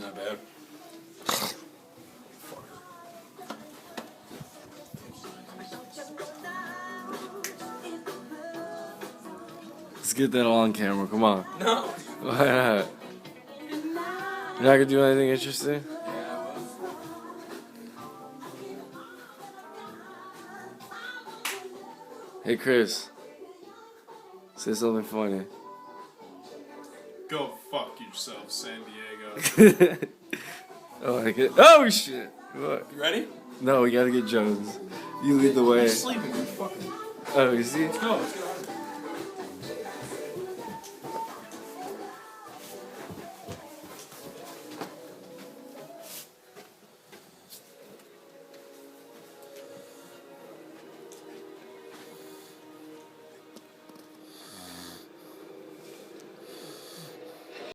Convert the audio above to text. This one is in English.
that bad. Let's get that all on camera. Come on. No. Why not? You're not gonna do anything interesting? Hey Chris, say something funny. Go fuck yourself, San Diego. Oh, I get. Oh shit! What? You ready? No, we gotta get Jones. You lead the way. He's sleeping. Fucking. Oh, you see? Let's go. Let's go.